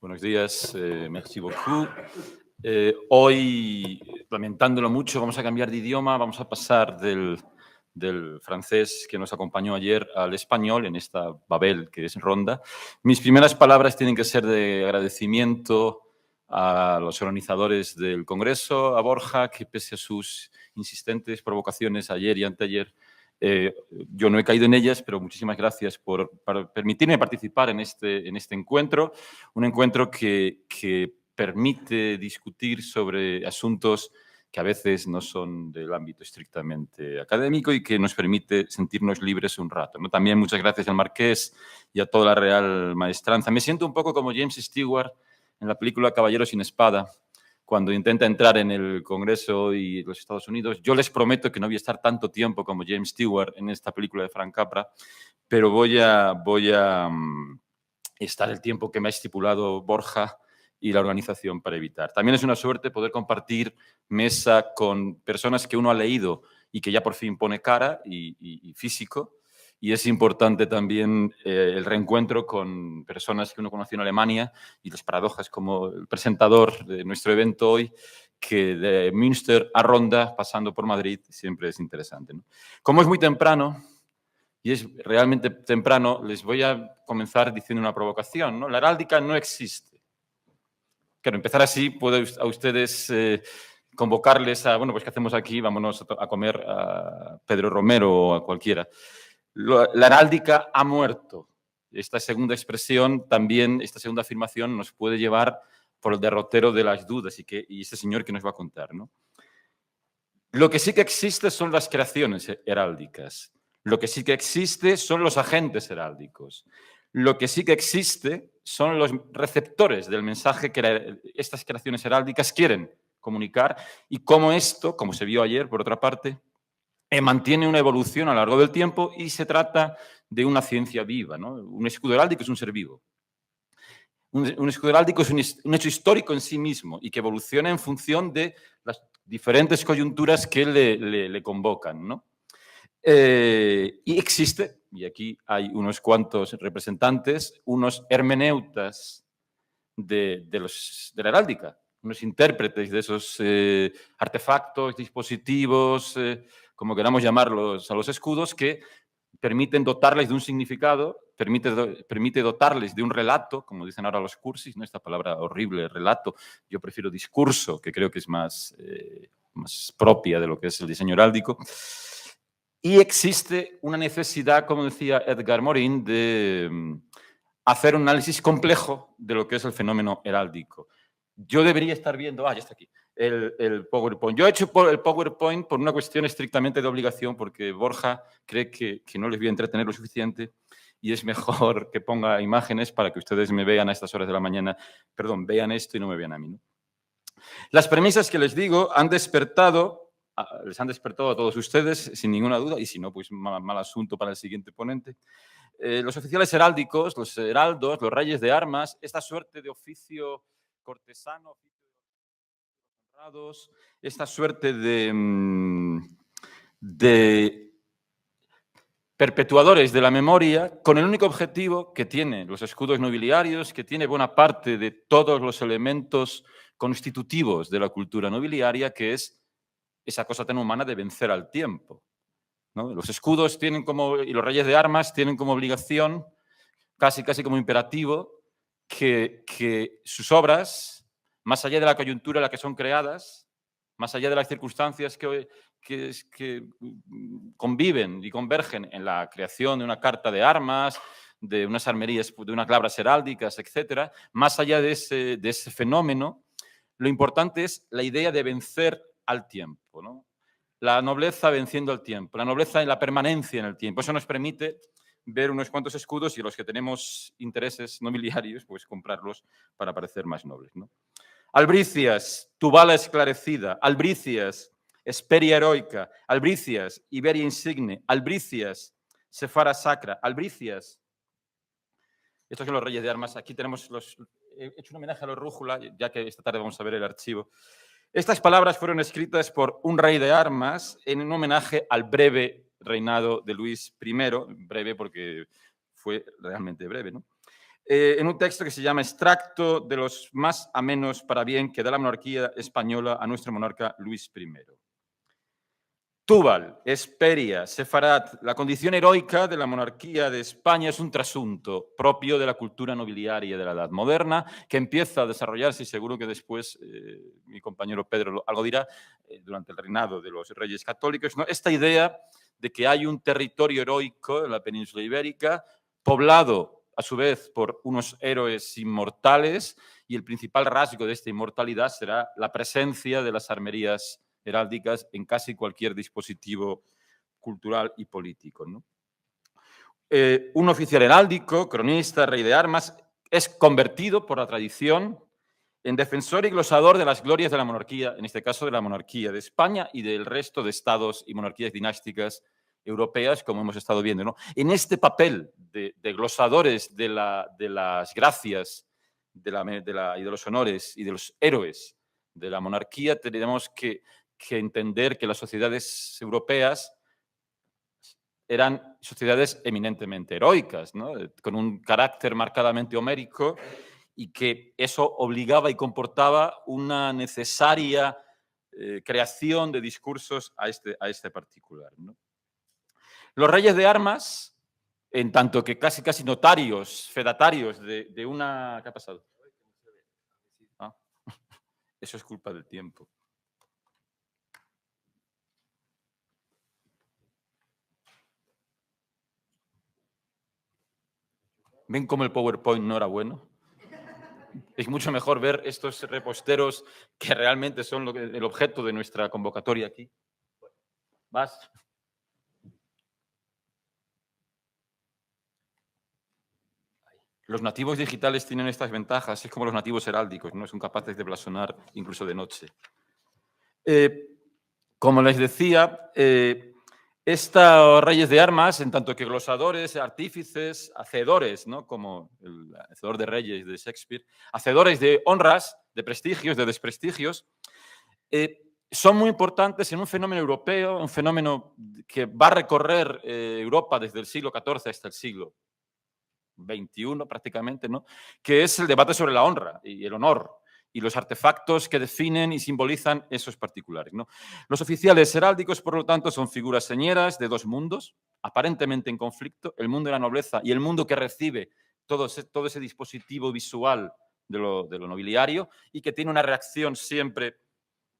Buenos días, merci beaucoup. Hoy, lamentándolo mucho, vamos a cambiar de idioma, vamos a pasar del francés que nos acompañó ayer al español en esta Babel que es Ronda. Mis primeras palabras tienen que ser de agradecimiento a los organizadores del Congreso, a Borja, que pese a sus insistentes provocaciones ayer y anteayer, yo no he caído en ellas, pero muchísimas gracias por permitirme participar en este encuentro, un encuentro que permite discutir sobre asuntos que a veces no son del ámbito estrictamente académico y que nos permite sentirnos libres un rato, ¿no? También muchas gracias al Marqués y a toda la Real Maestranza. Me siento un poco como James Stewart en la película Caballero sin espada, cuando intenta entrar en el Congreso y los Estados Unidos. Yo les prometo que no voy a estar tanto tiempo como James Stewart en esta película de Frank Capra, pero voy a estar el tiempo que me ha estipulado Borja y la organización para evitar. También es una suerte poder compartir mesa con personas que uno ha leído y que ya por fin pone cara y físico. Y es importante también el reencuentro con personas que uno conoció en Alemania y las paradojas como el presentador de nuestro evento hoy, que de Münster a Ronda, pasando por Madrid, siempre es interesante, ¿no? Como es muy temprano, y es realmente temprano, les voy a comenzar diciendo una provocación, ¿no? La heráldica no existe. Claro, empezar así puede a ustedes convocarles a, bueno, pues ¿qué hacemos aquí? Vámonos a comer a Pedro Romero o a cualquiera. La heráldica ha muerto. Esta segunda expresión también, esta segunda afirmación nos puede llevar por el derrotero de las dudas y este señor que nos va a contar, ¿no? Lo que sí que existe son las creaciones heráldicas. Lo que sí que existe son los agentes heráldicos. Lo que sí que existe son los receptores del mensaje que estas creaciones heráldicas quieren comunicar y cómo esto, como se vio ayer, por otra parte, mantiene una evolución a lo largo del tiempo y se trata de una ciencia viva, ¿no? Un escudo heráldico es un ser vivo. Un escudo heráldico es un hecho histórico en sí mismo y que evoluciona en función de las diferentes coyunturas que le convocan, ¿no? Y existe, y aquí hay unos cuantos representantes, unos hermeneutas de la heráldica, unos intérpretes de esos artefactos, dispositivos, como queramos llamarlos, a los escudos, que permiten dotarles de un significado, permite dotarles de un relato, como dicen ahora los cursis, ¿no? Esta palabra horrible, relato. Yo prefiero discurso, que creo que es más propia de lo que es el diseño heráldico. Y existe una necesidad, como decía Edgar Morin, de hacer un análisis complejo de lo que es el fenómeno heráldico. Yo debería estar viendo, ya está aquí, el PowerPoint. Yo he hecho el PowerPoint por una cuestión estrictamente de obligación, porque Borja cree que no les voy a entretener lo suficiente y es mejor que ponga imágenes para que ustedes me vean a estas horas de la mañana. Perdón, vean esto y no me vean a mí, ¿no? Las premisas que les digo les han despertado a todos ustedes, sin ninguna duda, y si no, pues mal asunto para el siguiente ponente. Los oficiales heráldicos, los heraldos, los reyes de armas, esta suerte de oficio cortesano, oficio de honrados, esta suerte de perpetuadores de la memoria, con el único objetivo que tienen los escudos nobiliarios, que tiene buena parte de todos los elementos constitutivos de la cultura nobiliaria, que es esa cosa tan humana de vencer al tiempo, ¿no? Los escudos y los reyes de armas tienen como obligación, casi como imperativo, que sus obras, más allá de la coyuntura en la que son creadas, más allá de las circunstancias que conviven y convergen en la creación de una carta de armas, de unas armerías, de unas glabras heráldicas, etcétera, más allá de ese fenómeno, lo importante es la idea de vencer al tiempo, ¿no? La nobleza venciendo al tiempo, la nobleza en la permanencia en el tiempo. Eso nos permite ver unos cuantos escudos y los que tenemos intereses nobiliarios, pues comprarlos para parecer más nobles, ¿no? Albricias, tu bala esclarecida. Albricias, Hesperia heroica. Albricias, Iberia insigne. Albricias, Sefara sacra. Albricias. Estos son los reyes de armas. Aquí tenemos he hecho un homenaje a los Rújula, ya que esta tarde vamos a ver el archivo. Estas palabras fueron escritas por un rey de armas en un homenaje al breve reinado de Luis I, breve porque fue realmente breve, ¿no? en un texto que se llama Extracto de los más amenos para bien que da la monarquía española a nuestro monarca Luis I. Túbal, Hesperia, Sefarat, la condición heroica de la monarquía de España es un trasunto propio de la cultura nobiliaria de la Edad Moderna, que empieza a desarrollarse, y seguro que después mi compañero Pedro algo dirá, durante el reinado de los reyes católicos, ¿no? Esta idea de que hay un territorio heroico en la península ibérica, poblado a su vez por unos héroes inmortales, y el principal rasgo de esta inmortalidad será la presencia de las armerías heráldicas en casi cualquier dispositivo cultural y político, ¿no? Un oficial heráldico, cronista, rey de armas, es convertido por la tradición en defensor y glosador de las glorias de la monarquía, en este caso de la monarquía de España y del resto de estados y monarquías dinásticas europeas, como hemos estado viendo, ¿no? En este papel de glosadores de las gracias y de los honores y de los héroes de la monarquía, tenemos que entender que las sociedades europeas eran sociedades eminentemente heroicas, ¿no? Con un carácter marcadamente homérico, y que eso obligaba y comportaba una necesaria creación de discursos a este particular, ¿no? Los reyes de armas, en tanto que casi notarios, fedatarios de una... ¿Qué ha pasado? Ah, eso es culpa del tiempo. ¿Ven cómo el PowerPoint no era bueno? Es mucho mejor ver estos reposteros que realmente son el objeto de nuestra convocatoria aquí. ¿Vas? Los nativos digitales tienen estas ventajas, es como los nativos heráldicos, ¿no? Son capaces de blasonar incluso de noche. Como les decía, estos reyes de armas, en tanto que glosadores, artífices, hacedores, ¿no? Como el hacedor de reyes de Shakespeare, hacedores de honras, de prestigios, de desprestigios, son muy importantes en un fenómeno europeo, un fenómeno que va a recorrer Europa desde el siglo XIV hasta el siglo XXI prácticamente, ¿no? Que es el debate sobre la honra y el honor y los artefactos que definen y simbolizan esos particulares, ¿no? Los oficiales heráldicos, por lo tanto, son figuras señeras de dos mundos, aparentemente en conflicto, el mundo de la nobleza y el mundo que recibe todo ese dispositivo visual de lo nobiliario, y que tiene una reacción siempre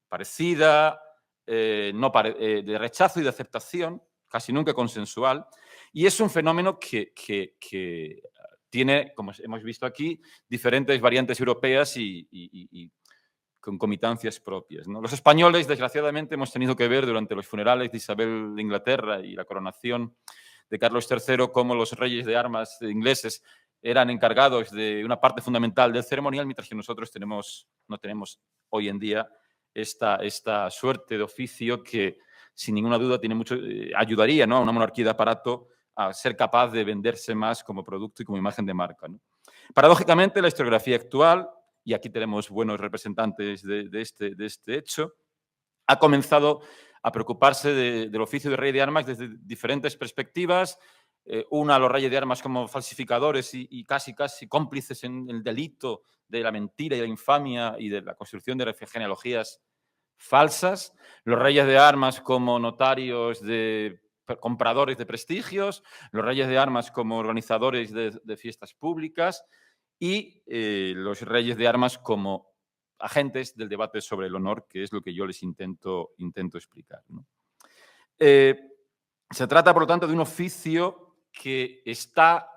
parecida, de rechazo y de aceptación, casi nunca consensual, y es un fenómeno que tiene, como hemos visto aquí, diferentes variantes europeas y concomitancias propias, ¿no? Los españoles, desgraciadamente, hemos tenido que ver durante los funerales de Isabel de Inglaterra y la coronación de Carlos III cómo los reyes de armas ingleses eran encargados de una parte fundamental del ceremonial, mientras que nosotros no tenemos hoy en día esta suerte de oficio que, sin ninguna duda, tiene mucho, ayudaría, ¿no?, a una monarquía de aparato a ser capaz de venderse más como producto y como imagen de marca, ¿no? Paradójicamente, la historiografía actual, y aquí tenemos buenos representantes de este hecho, ha comenzado a preocuparse del oficio de rey de armas desde diferentes perspectivas. Una, a los reyes de armas como falsificadores y casi cómplices en el delito de la mentira y la infamia y de la construcción de genealogías falsas. Los reyes de armas como notarios de compradores de prestigios. Los reyes de armas como organizadores de fiestas públicas. Y los reyes de armas como agentes del debate sobre el honor, que es lo que yo les intento explicar, ¿no? Se trata, por lo tanto, de un oficio que está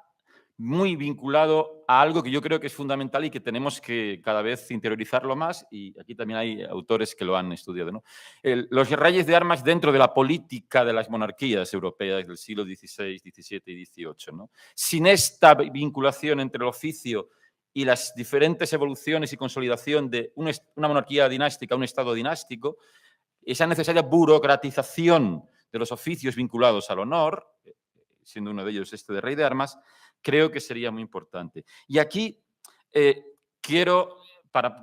muy vinculado a algo que yo creo que es fundamental y que tenemos que cada vez interiorizarlo más, y aquí también hay autores que lo han estudiado, ¿no? Los reyes de armas dentro de la política de las monarquías europeas del siglo XVI, XVII y XVIII, ¿no? Sin esta vinculación entre el oficio y las diferentes evoluciones y consolidación de una monarquía dinástica, un estado dinástico, esa necesaria burocratización de los oficios vinculados al honor, siendo uno de ellos este de rey de armas, creo que sería muy importante. Y aquí quiero,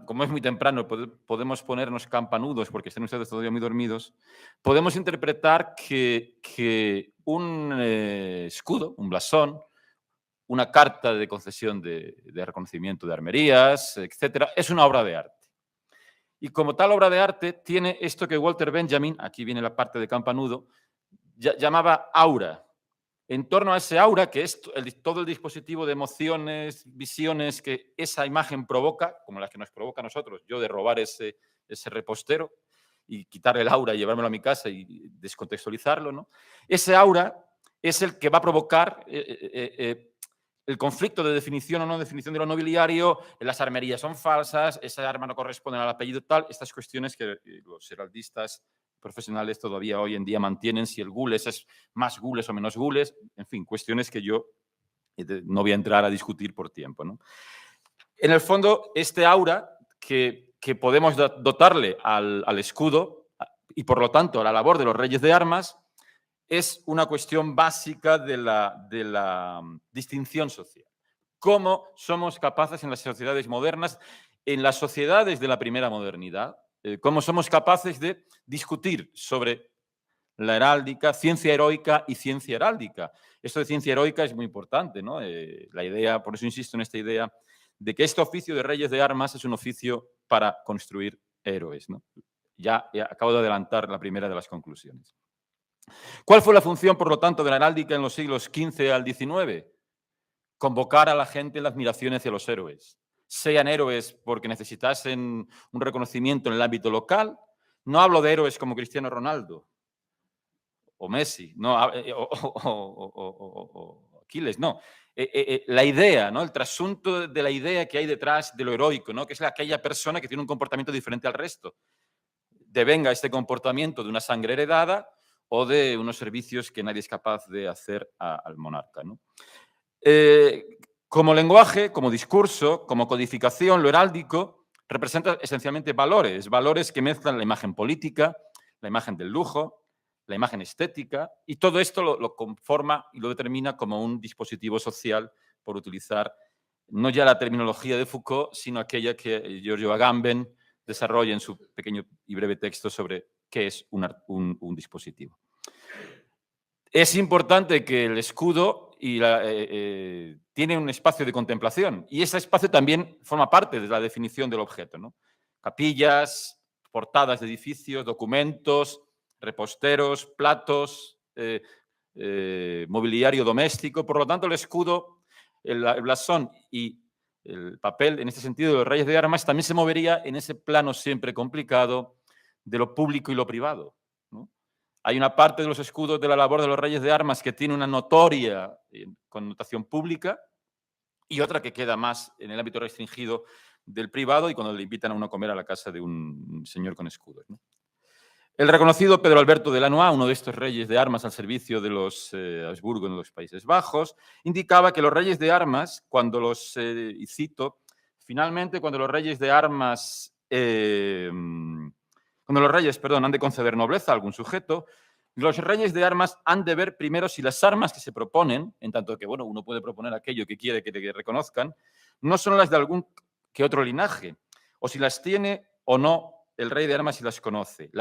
como es muy temprano, podemos ponernos campanudos porque están ustedes todavía muy dormidos, podemos interpretar que un escudo, un blasón, una carta de concesión de reconocimiento de armerías, etcétera. Es una obra de arte. Y como tal obra de arte tiene esto que Walter Benjamin, aquí viene la parte de campanudo, llamaba aura. En torno a ese aura, que es todo el dispositivo de emociones, visiones que esa imagen provoca, como las que nos provoca a nosotros, yo de robar ese repostero y quitarle el aura y llevármelo a mi casa y descontextualizarlo, ¿no? Ese aura es el que va a provocar el conflicto de definición o no definición de lo nobiliario, las armerías son falsas, esa arma no corresponde al apellido tal, estas cuestiones que los heraldistas profesionales todavía hoy en día mantienen, si el gules es más gules o menos gules, en fin, cuestiones que yo no voy a entrar a discutir por tiempo, ¿no? En el fondo, este aura que podemos dotarle al escudo y, por lo tanto, a la labor de los reyes de armas, es una cuestión básica de la distinción social. ¿Cómo somos capaces en las sociedades modernas, en las sociedades de la primera modernidad, cómo somos capaces de discutir sobre la heráldica, ciencia heroica y ciencia heráldica? Esto de ciencia heroica es muy importante, ¿no? La idea, por eso insisto en esta idea, de que este oficio de reyes de armas es un oficio para construir héroes, ¿no? Ya acabo de adelantar la primera de las conclusiones. ¿Cuál fue la función, por lo tanto, de la heráldica en los siglos XV al XIX? Convocar a la gente en la admiración hacia los héroes. Sean héroes porque necesitasen un reconocimiento en el ámbito local. No hablo de héroes como Cristiano Ronaldo o Messi, no, o Aquiles, no. La idea, ¿no? El trasunto de la idea que hay detrás de lo heroico, ¿no? Que es aquella persona que tiene un comportamiento diferente al resto. Devenga este comportamiento de una sangre heredada o de unos servicios que nadie es capaz de hacer al monarca, ¿no? Como lenguaje, como discurso, como codificación, lo heráldico representa esencialmente valores que mezclan la imagen política, la imagen del lujo, la imagen estética, y todo esto lo conforma y lo determina como un dispositivo social, por utilizar no ya la terminología de Foucault, sino aquella que Giorgio Agamben desarrolla en su pequeño y breve texto sobre qué es un dispositivo. Es importante que el escudo tiene un espacio de contemplación y ese espacio también forma parte de la definición del objeto, ¿no? Capillas, portadas de edificios, documentos, reposteros, platos, mobiliario doméstico. Por lo tanto, el escudo, el blasón y el papel, en este sentido, de los reyes de armas, también se movería en ese plano siempre complicado de lo público y lo privado, ¿no? Hay una parte de los escudos de la labor de los reyes de armas que tiene una notoria connotación pública y otra que queda más en el ámbito restringido del privado y cuando le invitan a uno a comer a la casa de un señor con escudos, ¿no? El reconocido Pedro Alberto de Lannoy, uno de estos reyes de armas al servicio de los Habsburgo en los Países Bajos, indicaba que los reyes de armas, cuando los, y cito, finalmente cuando los reyes de armas, cuando los reyes, perdón, han de conceder nobleza a algún sujeto, los reyes de armas han de ver primero si las armas que se proponen, en tanto que, bueno, uno puede proponer aquello que quiere que le reconozcan, no son las de algún que otro linaje, o si las tiene o no el rey de armas y las conoce.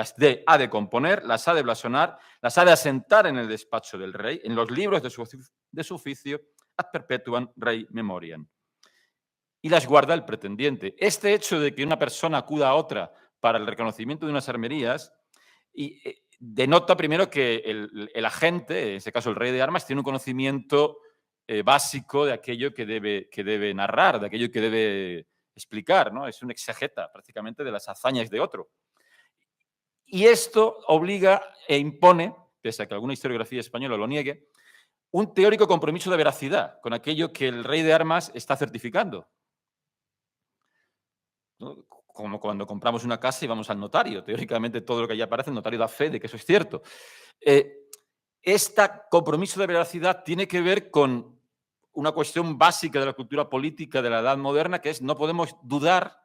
Ha de componer, las ha de blasonar, las ha de asentar en el despacho del rey, en los libros de su oficio, ad perpetuam rei memoriam. Y las guarda el pretendiente. Este hecho de que una persona acuda a otra para el reconocimiento de unas armerías denota primero que el agente, en este caso el rey de armas, tiene un conocimiento básico de aquello que debe narrar, de aquello que debe explicar, ¿no? Es un exegeta prácticamente de las hazañas de otro. Y esto obliga e impone, pese a que alguna historiografía española lo niegue, un teórico compromiso de veracidad con aquello que el rey de armas está certificando, ¿no? Como cuando compramos una casa y vamos al notario. Teóricamente todo lo que allí aparece, el notario da fe de que eso es cierto. Este compromiso de veracidad tiene que ver con una cuestión básica de la cultura política de la Edad Moderna, que es no podemos dudar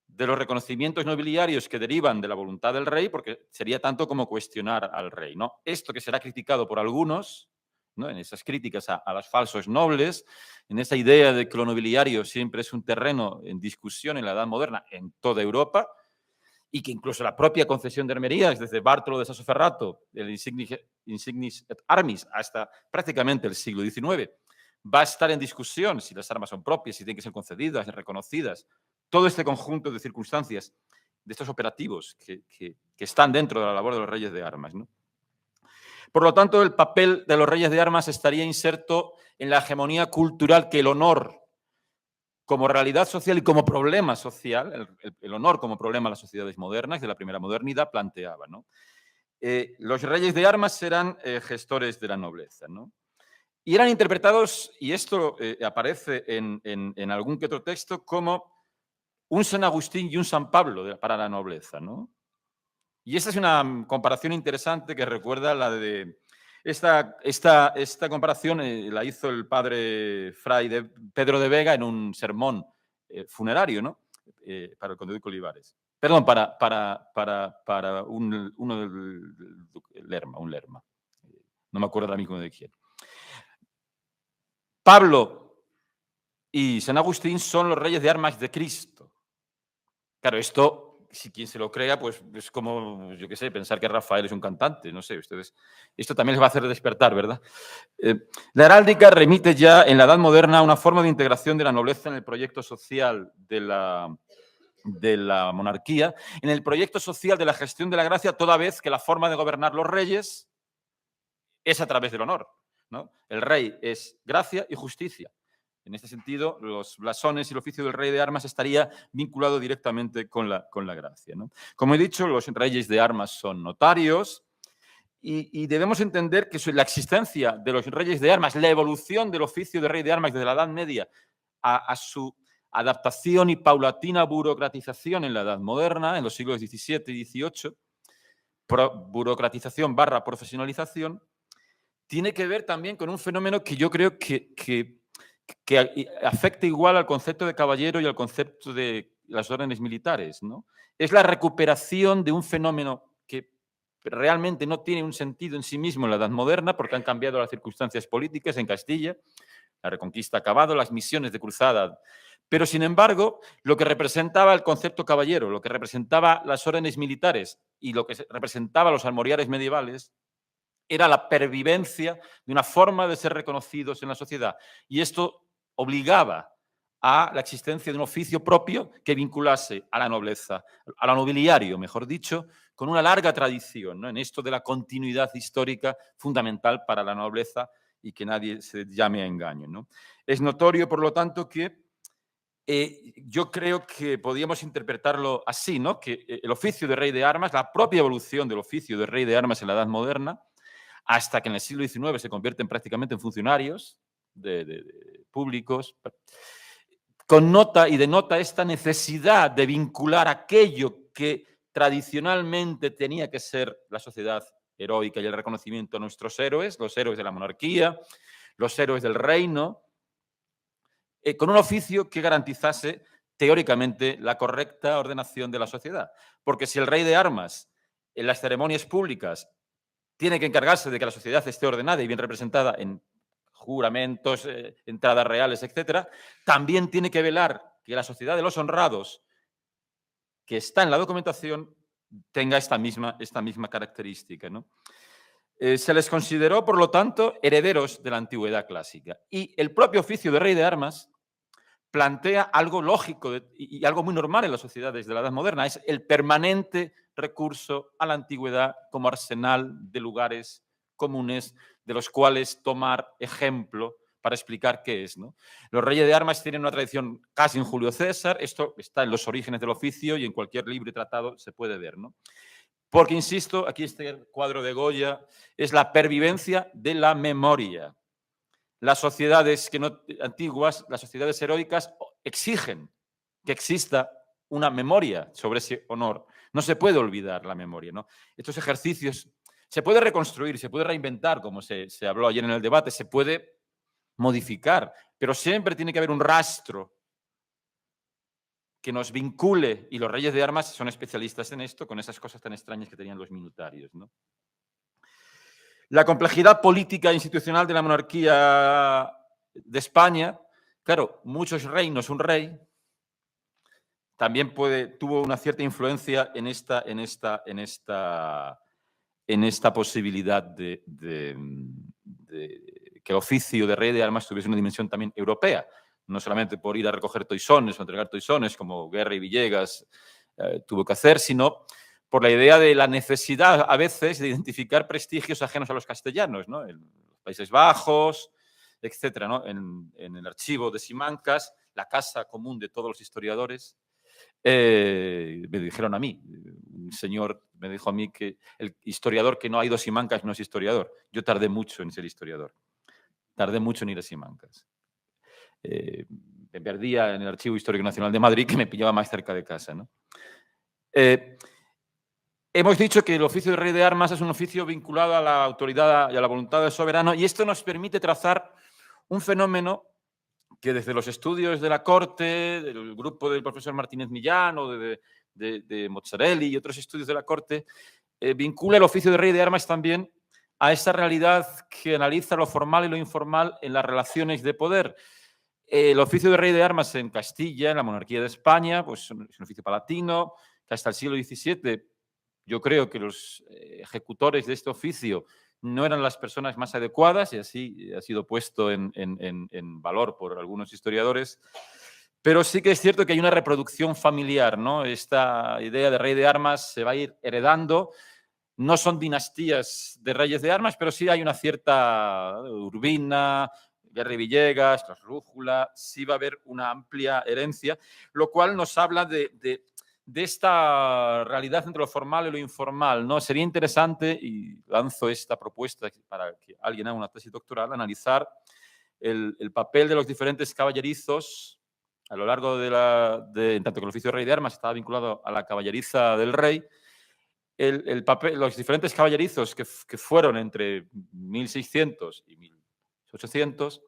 de los reconocimientos nobiliarios que derivan de la voluntad del rey, porque sería tanto como cuestionar al rey, ¿no? Esto que será criticado por algunos, ¿no? En esas críticas a los falsos nobles, en esa idea de que lo nobiliario siempre es un terreno en discusión en la Edad Moderna en toda Europa, y que incluso la propia concesión de armerías, desde Bartolo de Sassoferrato, el Insignis et Armis, hasta prácticamente el siglo XIX, va a estar en discusión si las armas son propias, si tienen que ser concedidas, reconocidas. Todo este conjunto de circunstancias, de estos operativos que están dentro de la labor de los reyes de armas, ¿no? Por lo tanto, el papel de los reyes de armas estaría inserto en la hegemonía cultural que el honor como realidad social y como problema social, el honor como problema de las sociedades modernas, de la primera modernidad, planteaba, ¿no? Los reyes de armas eran gestores de la nobleza, ¿no? Y eran interpretados, y esto aparece en algún que otro texto, como un San Agustín y un San Pablo para la nobleza, ¿no? Y esta es una comparación interesante que recuerda la de... Esta comparación la hizo el padre fray Pedro de Vega en un sermón funerario, ¿no? Para el conde de Olivares. Perdón, para uno del Lerma, un Lerma. No me acuerdo ahora mismo de quién. Pablo y San Agustín son los reyes de armas de Cristo. Claro, esto... Si quien se lo crea, pues es como, yo qué sé, pensar que Rafael es un cantante, no sé, ustedes. Esto también les va a hacer despertar, ¿verdad? La heráldica remite ya en la Edad Moderna a una forma de integración de la nobleza en el proyecto social de la monarquía, en el proyecto social de la gestión de la gracia, toda vez que la forma de gobernar los reyes es a través del honor, ¿no? El rey es gracia y justicia. En este sentido, los blasones y el oficio del rey de armas estaría vinculado directamente con la gracia, ¿no? Como he dicho, los reyes de armas son notarios y debemos entender que la existencia de los reyes de armas, la evolución del oficio de rey de armas desde la Edad Media a su adaptación y paulatina burocratización en la Edad Moderna, en los siglos XVII y XVIII, burocratización / profesionalización, tiene que ver también con un fenómeno que yo creo que afecta igual al concepto de caballero y al concepto de las órdenes militares, ¿no? Es la recuperación de un fenómeno que realmente no tiene un sentido en sí mismo en la Edad Moderna, porque han cambiado las circunstancias políticas en Castilla, la Reconquista ha acabado, las misiones de cruzada. Pero, sin embargo, lo que representaba el concepto caballero, lo que representaba las órdenes militares y lo que representaba los almoriales medievales, era la pervivencia de una forma de ser reconocidos en la sociedad. Y esto obligaba a la existencia de un oficio propio que vinculase a la nobleza, a lo nobiliario, mejor dicho, con una larga tradición, ¿no? En esto de la continuidad histórica fundamental para la nobleza y que nadie se llame a engaño, ¿no? Es notorio, por lo tanto, que yo creo que podríamos interpretarlo así, ¿no? Que el oficio de rey de armas, la propia evolución del oficio de rey de armas en la Edad Moderna, hasta que en el siglo XIX se convierten prácticamente en funcionarios públicos, connota y denota esta necesidad de vincular aquello que tradicionalmente tenía que ser la sociedad heroica y el reconocimiento a nuestros héroes, los héroes de la monarquía, los héroes del reino, con un oficio que garantizase teóricamente la correcta ordenación de la sociedad. Porque si el rey de armas en las ceremonias públicas tiene que encargarse de que la sociedad esté ordenada y bien representada en juramentos, entradas reales, etcétera, también tiene que velar que la sociedad de los honrados, que está en la documentación, tenga esta misma característica, ¿no? Se les consideró, por lo tanto, herederos de la antigüedad clásica. Y el propio oficio de rey de armas plantea algo lógico y algo muy normal en las sociedades de la Edad Moderna, es el permanente recurso a la antigüedad como arsenal de lugares comunes de los cuales tomar ejemplo para explicar qué es, ¿no? Los reyes de armas tienen una tradición casi en Julio César, esto está en los orígenes del oficio y en cualquier libro y tratado se puede ver, ¿no? Porque, insisto, aquí este cuadro de Goya es la pervivencia de la memoria. Las sociedades antiguas, las sociedades heroicas, exigen que exista una memoria sobre ese honor. No se puede olvidar la memoria, ¿no? Estos ejercicios se puede reconstruir, se puede reinventar, como se habló ayer en el debate, se puede modificar, pero siempre tiene que haber un rastro que nos vincule, y los reyes de armas son especialistas en esto, con esas cosas tan extrañas que tenían los minutarios, ¿no? La complejidad política e institucional de la monarquía de España, claro, muchos reinos, un rey, también tuvo una cierta influencia en esta posibilidad que el oficio de rey de armas tuviese una dimensión también europea, no solamente por ir a recoger toisones o entregar toisones, como Guerra y Villegas tuvo que hacer, sino por la idea de la necesidad a veces de identificar prestigios ajenos a los castellanos, ¿no? En los Países Bajos, etcétera, ¿no? En el archivo de Simancas, la casa común de todos los historiadores, me dijeron a mí, un señor me dijo a mí que el historiador que no ha ido a Simancas no es historiador. Yo tardé mucho en ser historiador, tardé mucho en ir a Simancas. Me perdía en el Archivo Histórico Nacional de Madrid, que me pillaba más cerca de casa, ¿no? Hemos dicho que el oficio de rey de armas es un oficio vinculado a la autoridad y a la voluntad del soberano, y esto nos permite trazar un fenómeno que desde los estudios de la corte, del grupo del profesor Martínez Millán o de Mozzarelli y otros estudios de la corte, vincula el oficio de rey de armas también a esta realidad que analiza lo formal y lo informal en las relaciones de poder. El oficio de rey de armas en Castilla, en la monarquía de España, pues es un oficio palatino, que hasta el siglo XVII yo creo que los ejecutores de este oficio no eran las personas más adecuadas, y así ha sido puesto en valor por algunos historiadores. Pero sí que es cierto que hay una reproducción familiar, ¿no? Esta idea de rey de armas se va a ir heredando. No son dinastías de reyes de armas, pero sí hay una cierta Urbina, Guerra y Villegas, la Rújula, sí va a haber una amplia herencia, lo cual nos habla de esta realidad entre lo formal y lo informal, ¿no? Sería interesante, y lanzo esta propuesta para que alguien haga una tesis doctoral, analizar el papel de los diferentes caballerizos a lo largo en tanto que el oficio de rey de armas estaba vinculado a la caballeriza del rey, los diferentes caballerizos que fueron entre 1600 y 1800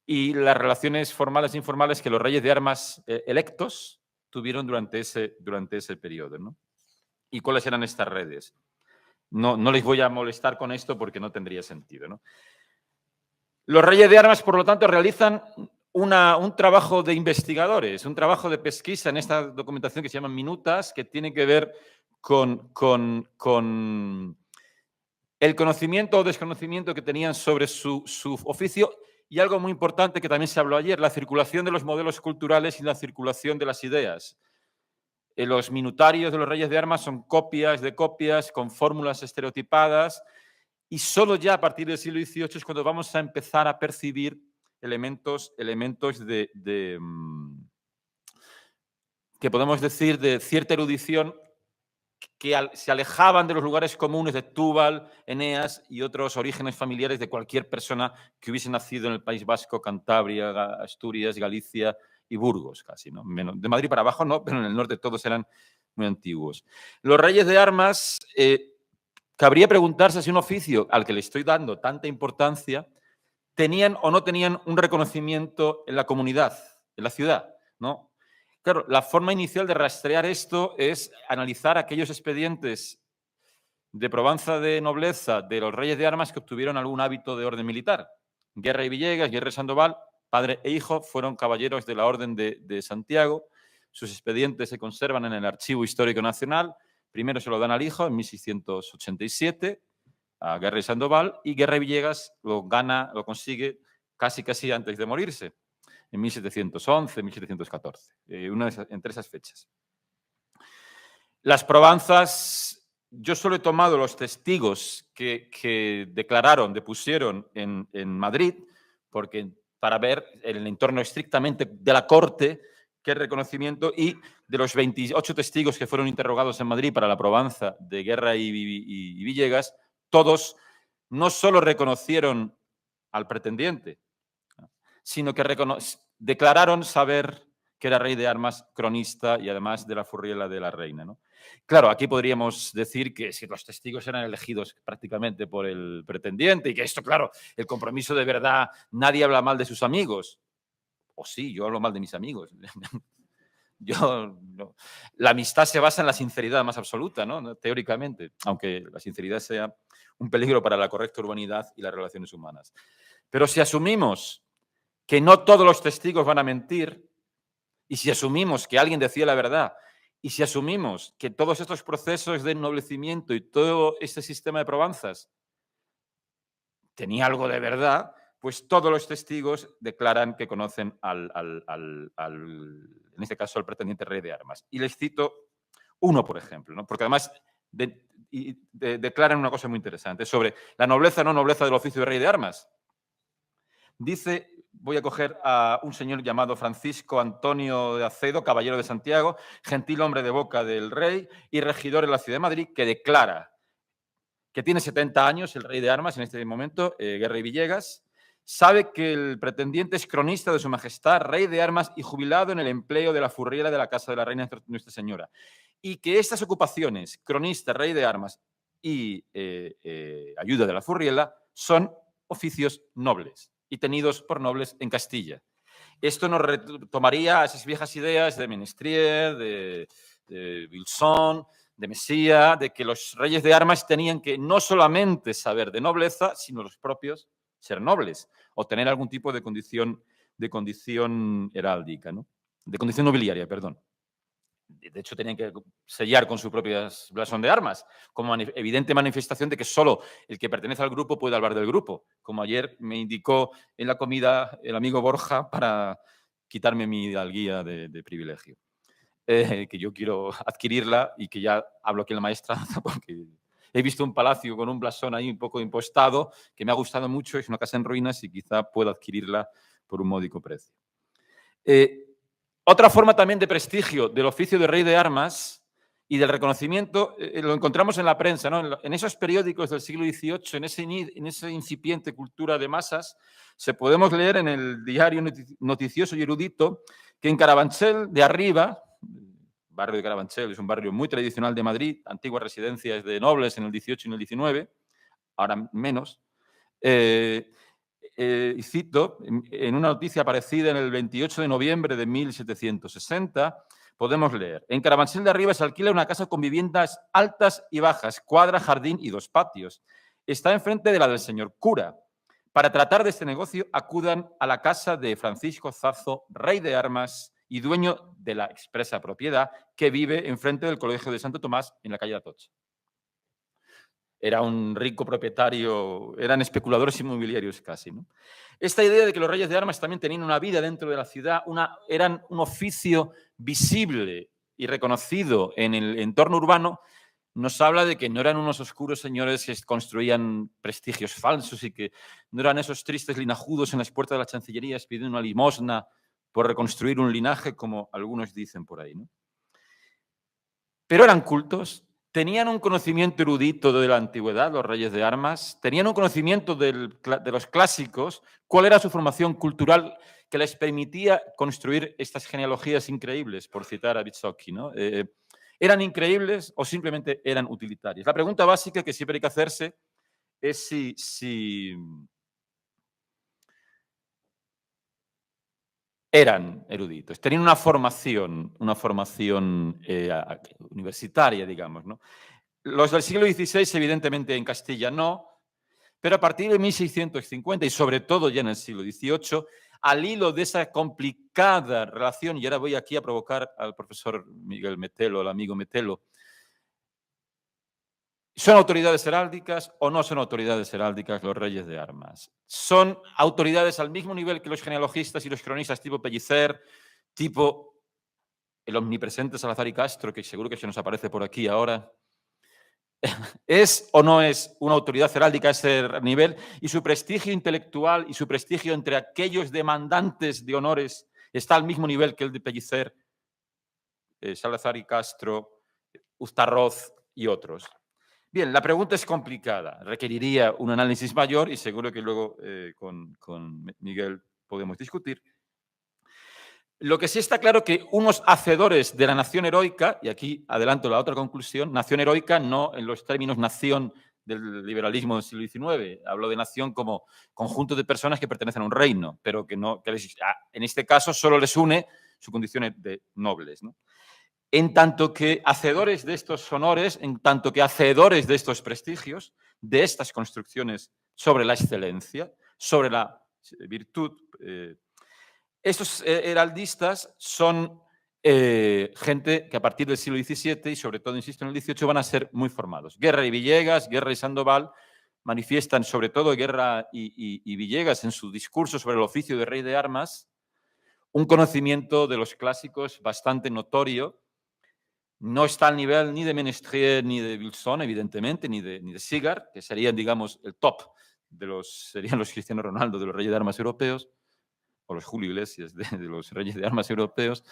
y las relaciones formales e informales que los reyes de armas electos tuvieron durante ese periodo, ¿no? ¿Y cuáles eran estas redes? No les voy a molestar con esto porque no tendría sentido, ¿no? Los reyes de armas, por lo tanto, realizan un trabajo de investigadores, un trabajo de pesquisa en esta documentación que se llaman minutas, que tiene que ver con el conocimiento o desconocimiento que tenían sobre su oficio, y algo muy importante que también se habló ayer, la circulación de los modelos culturales y la circulación de las ideas. Los minutarios de los reyes de armas son copias de copias con fórmulas estereotipadas, y solo ya a partir del siglo XVIII es cuando vamos a empezar a percibir elementos que podemos decir de cierta erudición que se alejaban de los lugares comunes de Túbal, Eneas y otros orígenes familiares de cualquier persona que hubiese nacido en el País Vasco, Cantabria, Asturias, Galicia y Burgos, casi, ¿no? Menos, de Madrid para abajo no, pero en el norte todos eran muy antiguos. Los reyes de armas, cabría preguntarse si un oficio al que le estoy dando tanta importancia tenían o no tenían un reconocimiento en la comunidad, en la ciudad, ¿no? Claro, la forma inicial de rastrear esto es analizar aquellos expedientes de probanza de nobleza de los reyes de armas que obtuvieron algún hábito de orden militar. Guerra y Villegas, Guerra y Sandoval, padre e hijo, fueron caballeros de la Orden de Santiago. Sus expedientes se conservan en el Archivo Histórico Nacional. Primero se lo dan al hijo en 1687, a Guerra y Sandoval, y Guerra y Villegas lo consigue casi antes de morirse, en 1711, 1714, entre esas fechas. Las probanzas, yo solo he tomado los testigos que depusieron en Madrid, porque para ver en el entorno estrictamente de la corte qué reconocimiento, y de los 28 testigos que fueron interrogados en Madrid para la probanza de Guerra y Villegas, todos no solo reconocieron al pretendiente, sino que declararon saber que era rey de armas, cronista y además de la furriela de la reina, ¿no? Claro, aquí podríamos decir que si los testigos eran elegidos prácticamente por el pretendiente y que esto, claro, el compromiso de verdad, nadie habla mal de sus amigos. O sí, yo hablo mal de mis amigos. La amistad se basa en la sinceridad más absoluta, ¿no? Teóricamente, aunque la sinceridad sea un peligro para la correcta urbanidad y las relaciones humanas. Pero si asumimos que no todos los testigos van a mentir, y si asumimos que alguien decía la verdad, y si asumimos que todos estos procesos de ennoblecimiento y todo este sistema de probanzas tenía algo de verdad, pues todos los testigos declaran que conocen en este caso, al pretendiente rey de armas. Y les cito uno, por ejemplo, ¿no? Porque además declaran una cosa muy interesante sobre la nobleza o no nobleza del oficio de rey de armas. Dice, voy a coger a un señor llamado Francisco Antonio de Acedo, caballero de Santiago, gentil hombre de boca del rey y regidor en la ciudad de Madrid, que declara que tiene 70 años, el rey de armas en este momento, Guerra y Villegas, sabe que el pretendiente es cronista de su majestad, rey de armas y jubilado en el empleo de la furriera de la casa de la reina Nuestra Señora, y que estas ocupaciones, cronista, rey de armas y ayuda de la furriela, son oficios nobles y tenidos por nobles en Castilla. Esto nos retomaría a esas viejas ideas de Menestrier, de Wilson, de Mesía, de que los reyes de armas tenían que no solamente saber de nobleza, sino los propios ser nobles o tener algún tipo de condición heráldica, ¿no? De condición nobiliaria, perdón. De hecho, tenían que sellar con su propio blasón de armas, como evidente manifestación de que solo el que pertenece al grupo puede hablar del grupo, como ayer me indicó en la comida el amigo Borja para quitarme mi hidalguía de privilegio. Que yo quiero adquirirla y que ya hablo aquí en la maestra porque he visto un palacio con un blasón ahí un poco impostado que me ha gustado mucho, es una casa en ruinas y quizá pueda adquirirla por un módico precio. Otra forma también de prestigio del oficio de rey de armas y del reconocimiento lo encontramos en la prensa, ¿no? En esos periódicos del siglo XVIII, en esa incipiente cultura de masas, se podemos leer en el diario noticioso y erudito que en Carabanchel de Arriba, barrio de Carabanchel es un barrio muy tradicional de Madrid, antiguas residencias de nobles en el XVIII y en el XIX, ahora menos, y cito, en una noticia aparecida en el 28 de noviembre de 1760, podemos leer, en Carabanchel de Arriba se alquila una casa con viviendas altas y bajas, cuadra, jardín y 2 patios. Está enfrente de la del señor cura. Para tratar de este negocio acudan a la casa de Francisco Zazo, rey de armas y dueño de la expresa propiedad, que vive enfrente del Colegio de Santo Tomás en la calle Atocha. Era un rico propietario, eran especuladores inmobiliarios casi, ¿no? Esta idea de que los reyes de armas también tenían una vida dentro de la ciudad, eran un oficio visible y reconocido en el entorno urbano, nos habla de que no eran unos oscuros señores que construían prestigios falsos y que no eran esos tristes linajudos en las puertas de las chancillerías pidiendo una limosna por reconstruir un linaje, como algunos dicen por ahí, ¿no? Pero eran cultos, tenían un conocimiento erudito de la antigüedad, los reyes de armas, tenían un conocimiento de los clásicos, cuál era su formación cultural que les permitía construir estas genealogías increíbles, por citar a Vysotsky, ¿no? ¿Eran increíbles o simplemente eran utilitarios? La pregunta básica que siempre hay que hacerse es si eran eruditos, tenían una formación universitaria, digamos, ¿no? Los del siglo XVI, evidentemente, en Castilla no, pero a partir de 1650 y sobre todo ya en el siglo XVIII, al hilo de esa complicada relación, y ahora voy aquí a provocar al profesor Miguel Metelo, el amigo Metelo, ¿son autoridades heráldicas o no son autoridades heráldicas los reyes de armas? ¿Son autoridades al mismo nivel que los genealogistas y los cronistas tipo Pellicer, tipo el omnipresente Salazar y Castro, que seguro que se nos aparece por aquí ahora? ¿Es o no es una autoridad heráldica a ese nivel? Y su prestigio intelectual y su prestigio entre aquellos demandantes de honores está al mismo nivel que el de Pellicer, Salazar y Castro, Uztarroz y otros. Bien, la pregunta es complicada, requeriría un análisis mayor y seguro que luego con Miguel podemos discutir. Lo que sí está claro que unos hacedores de la nación heroica, y aquí adelanto la otra conclusión, nación heroica no en los términos nación del liberalismo del siglo XIX, hablo de nación como conjunto de personas que pertenecen a un reino, pero que en este caso solo les une su condición de nobles, ¿no? En tanto que hacedores de estos honores, en tanto que hacedores de estos prestigios, de estas construcciones sobre la excelencia, sobre la virtud, estos heraldistas son gente que a partir del siglo XVII y sobre todo, insisto, en el XVIII van a ser muy formados. Guerra y Villegas, Guerra y Sandoval manifiestan sobre todo Guerra y Villegas en su discurso sobre el oficio de rey de armas, un conocimiento de los clásicos bastante notorio. No está al nivel ni de Ménestrier ni de Wilson, evidentemente, ni de Sigard, que serían, digamos, el top serían los Cristiano Ronaldo de los reyes de armas europeos, o los Julio Iglesias de los reyes de armas europeos,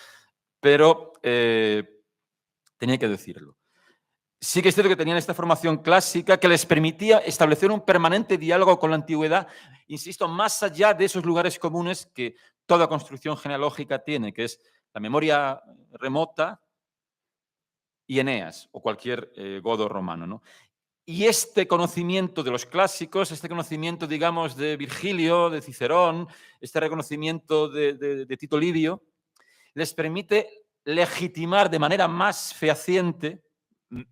pero tenía que decirlo. Sí que es cierto que tenían esta formación clásica que les permitía establecer un permanente diálogo con la antigüedad, insisto, más allá de esos lugares comunes que toda construcción genealógica tiene, que es la memoria remota y Eneas, o cualquier godo romano, ¿no? Y este conocimiento de los clásicos, este conocimiento, digamos, de Virgilio, de Cicerón, este reconocimiento de Tito Livio, les permite legitimar de manera más fehaciente,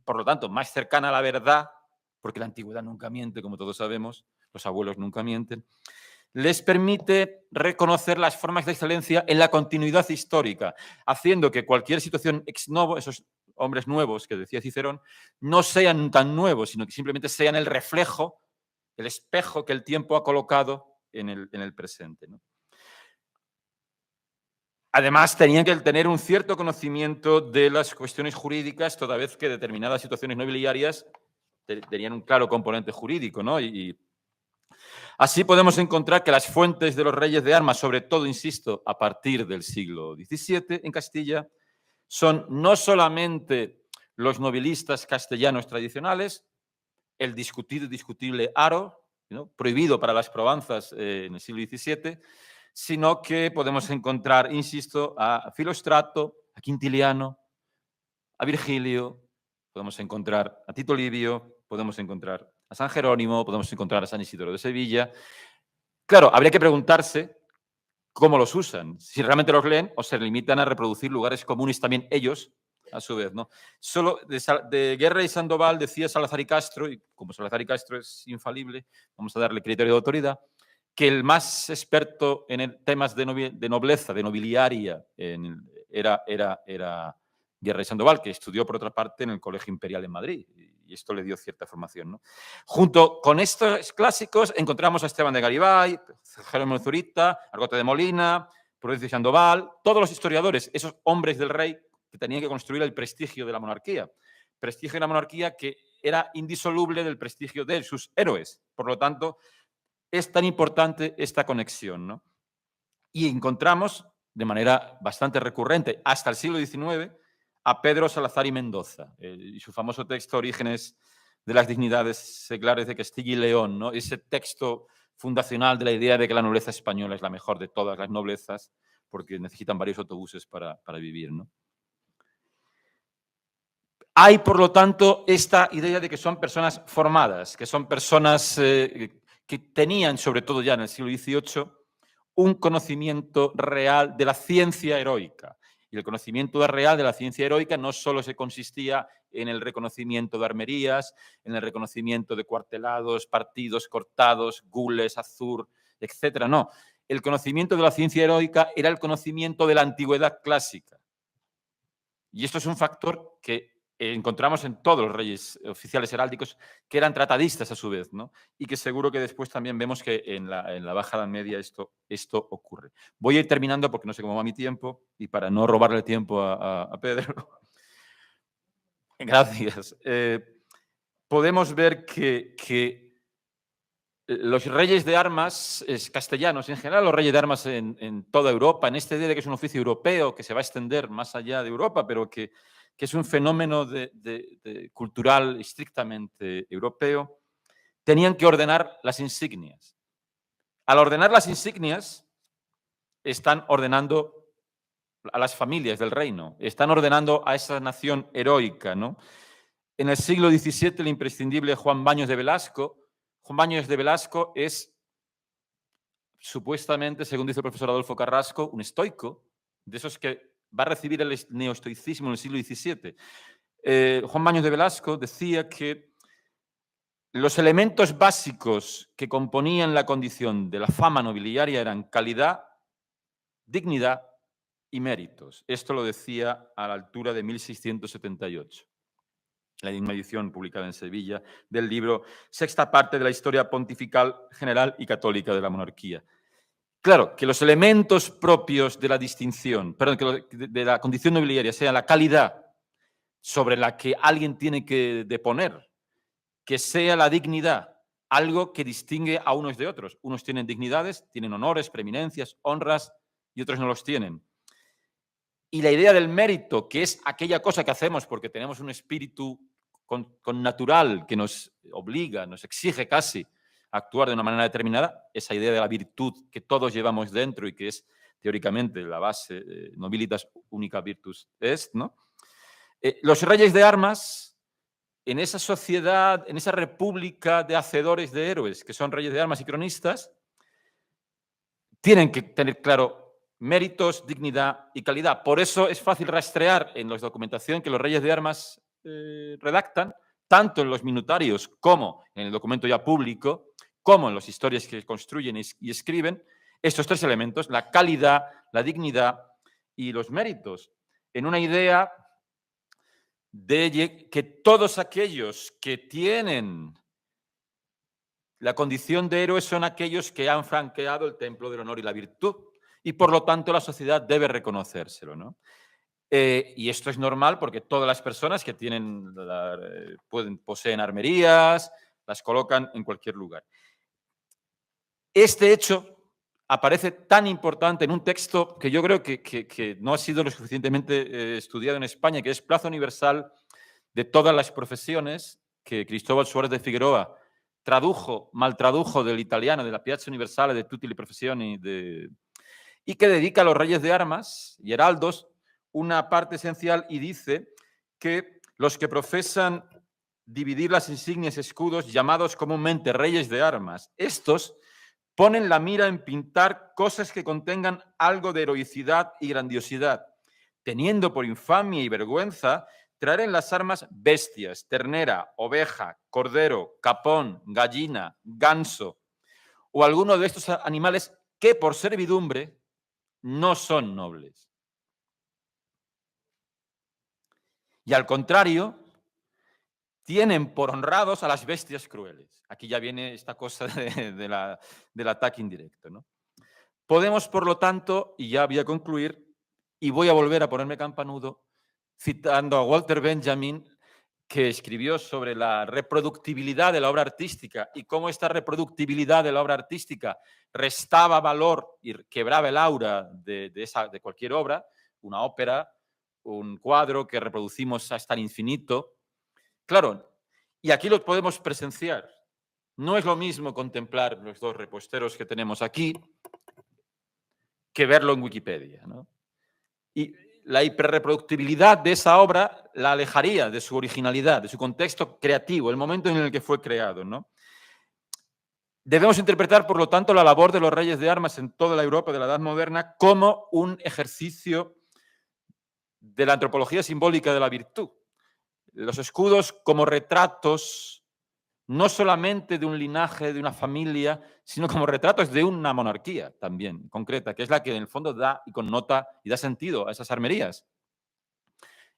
por lo tanto, más cercana a la verdad, porque la antigüedad nunca miente, como todos sabemos, los abuelos nunca mienten, les permite reconocer las formas de excelencia en la continuidad histórica, haciendo que cualquier situación ex novo, esos hombres nuevos que decía Cicerón, no sean tan nuevos, sino que simplemente sean el reflejo, el espejo que el tiempo ha colocado en el presente, ¿no? Además, tenían que tener un cierto conocimiento de las cuestiones jurídicas, toda vez que determinadas situaciones nobiliarias tenían un claro componente jurídico, ¿no? Y así podemos encontrar que las fuentes de los reyes de armas, sobre todo, insisto, a partir del siglo XVII en Castilla, son no solamente los nobilistas castellanos tradicionales, el discutido y discutible Haro, ¿no?, prohibido para las Provenzas en el siglo XVII, sino que podemos encontrar, insisto, a Filostrato, a Quintiliano, a Virgilio, podemos encontrar a Tito Livio, podemos encontrar a San Jerónimo, podemos encontrar a San Isidoro de Sevilla. Claro, habría que preguntarse cómo los usan, si realmente los leen o se limitan a reproducir lugares comunes también ellos, a su vez, ¿no? Solo de Guerra y Sandoval decía Salazar y Castro, y como Salazar y Castro es infalible, vamos a darle criterio de autoridad, que el más experto en temas de nobleza, de nobiliaria, era Guerra y Sandoval, que estudió, por otra parte, en el Colegio Imperial en Madrid, y esto le dio cierta formación, ¿no? Junto con estos clásicos encontramos a Esteban de Garibay, Jerónimo de Zurita, Argote de Molina, Prudencio Sandoval, todos los historiadores, esos hombres del rey que tenían que construir el prestigio de la monarquía. Prestigio de la monarquía que era indisoluble del prestigio de sus héroes. Por lo tanto, es tan importante esta conexión, ¿no? Y encontramos de manera bastante recurrente hasta el siglo XIX a Pedro Salazar y Mendoza y su famoso texto Orígenes de las dignidades seglares de Castilla y León, ¿no? Ese texto fundacional de la idea de que la nobleza española es la mejor de todas las noblezas porque necesitan varios autobuses para vivir, ¿no? Hay, por lo tanto, esta idea de que son personas formadas, que son personas que tenían, sobre todo ya en el siglo XVIII, un conocimiento real de la ciencia heroica. Y el conocimiento real de la ciencia heroica no solo se consistía en el reconocimiento de armerías, en el reconocimiento de cuartelados, partidos cortados, gules, azur, etcétera. No, el conocimiento de la ciencia heroica era el conocimiento de la antigüedad clásica. Y esto es un factor que encontramos en todos los reyes oficiales heráldicos, que eran tratadistas a su vez, ¿no? Y que seguro que después también vemos que en la Baja Edad Media esto ocurre. Voy a ir terminando porque no sé cómo va mi tiempo y para no robarle tiempo a Pedro. Gracias. Podemos ver que los reyes de armas castellanos, en general los reyes de armas en toda Europa, en esta idea de que es un oficio europeo que se va a extender más allá de Europa, pero que es un fenómeno cultural estrictamente europeo, tenían que ordenar las insignias. Al ordenar las insignias, están ordenando a las familias del reino, están ordenando a esa nación heroica, ¿no? En el siglo XVII, el imprescindible Juan Baños de Velasco es supuestamente, según dice el profesor Adolfo Carrasco, un estoico, de esos que va a recibir el neoestoicismo en el siglo XVII. Juan Baños de Velasco decía que los elementos básicos que componían la condición de la fama nobiliaria eran calidad, dignidad y méritos. Esto lo decía a la altura de 1678. una edición publicada en Sevilla, del libro Sexta parte de la historia pontifical general y católica de la monarquía. Claro, que los elementos propios de la distinción, perdón, de la condición nobiliaria, sea la calidad sobre la que alguien tiene que deponer, que sea la dignidad, algo que distingue a unos de otros. Unos tienen dignidades, tienen honores, preeminencias, honras, y otros no los tienen. Y la idea del mérito, que es aquella cosa que hacemos porque tenemos un espíritu con natural que nos obliga, nos exige casi a actuar de una manera determinada, esa idea de la virtud que todos llevamos dentro y que es teóricamente la base, nobilitas unica virtus est, ¿no? Los reyes de armas, en esa sociedad, en esa república de hacedores de héroes, que son reyes de armas y cronistas, tienen que tener claro méritos, dignidad y calidad. Por eso es fácil rastrear en la documentación que los reyes de armas redactan, tanto en los minutarios como en el documento ya público, como en las historias que construyen y escriben, estos tres elementos, la calidad, la dignidad y los méritos, en una idea de que todos aquellos que tienen la condición de héroes son aquellos que han franqueado el templo del honor y la virtud, y por lo tanto la sociedad debe reconocérselo, ¿no? Y esto es normal porque todas las personas que poseen armerías, las colocan en cualquier lugar. Este hecho aparece tan importante en un texto que yo creo que no ha sido lo suficientemente estudiado en España, que es Plaza Universal de todas las profesiones, que Cristóbal Suárez de Figueroa mal tradujo del italiano, de la Piazza Universale de tutte le professioni, y que dedica a los reyes de armas y heraldos una parte esencial y dice que los que profesan dividir las insignias y escudos, llamados comúnmente reyes de armas, estos ponen la mira en pintar cosas que contengan algo de heroicidad y grandiosidad, teniendo por infamia y vergüenza traer en las armas bestias, ternera, oveja, cordero, capón, gallina, ganso o alguno de estos animales que por servidumbre no son nobles. Y al contrario, tienen por honrados a las bestias crueles. Aquí ya viene esta cosa del ataque indirecto, ¿no? Podemos, por lo tanto, y ya voy a concluir, y voy a volver a ponerme campanudo, citando a Walter Benjamin, que escribió sobre la reproductibilidad de la obra artística y cómo esta reproductibilidad de la obra artística restaba valor y quebraba el aura de cualquier obra, una ópera, un cuadro que reproducimos hasta el infinito. Claro, y aquí lo podemos presenciar. No es lo mismo contemplar los dos reposteros que tenemos aquí que verlo en Wikipedia, ¿no? Y la hiperreproductibilidad de esa obra la alejaría de su originalidad, de su contexto creativo, el momento en el que fue creado, ¿no? Debemos interpretar, por lo tanto, la labor de los reyes de armas en toda la Europa de la Edad Moderna como un ejercicio de la antropología simbólica de la virtud. Los escudos como retratos no solamente de un linaje, de una familia, sino como retratos de una monarquía también concreta, que es la que en el fondo da y connota y da sentido a esas armerías.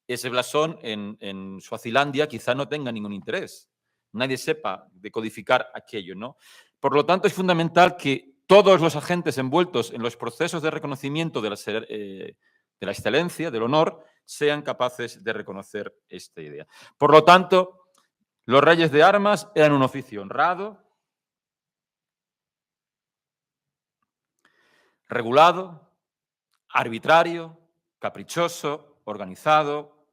Ese blasón en Suazilandia quizá no tenga ningún interés. Nadie sepa decodificar aquello, ¿no? Por lo tanto, es fundamental que todos los agentes envueltos en los procesos de reconocimiento de la excelencia, del honor, sean capaces de reconocer esta idea. Por lo tanto, los reyes de armas eran un oficio honrado, regulado, arbitrario, caprichoso, organizado,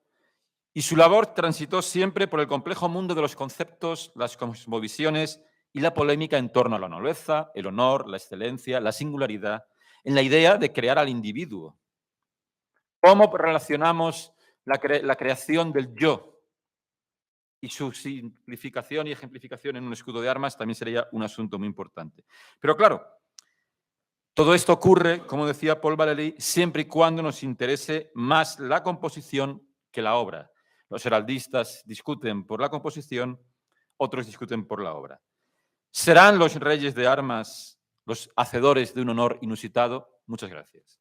y su labor transitó siempre por el complejo mundo de los conceptos, las cosmovisiones y la polémica en torno a la nobleza, el honor, la excelencia, la singularidad, en la idea de crear al individuo. ¿Cómo relacionamos la creación del yo y su simplificación y ejemplificación en un escudo de armas? También sería un asunto muy importante. Pero claro, todo esto ocurre, como decía Paul Valéry, siempre y cuando nos interese más la composición que la obra. Los heraldistas discuten por la composición, otros discuten por la obra. ¿Serán los reyes de armas los hacedores de un honor inusitado? Muchas gracias.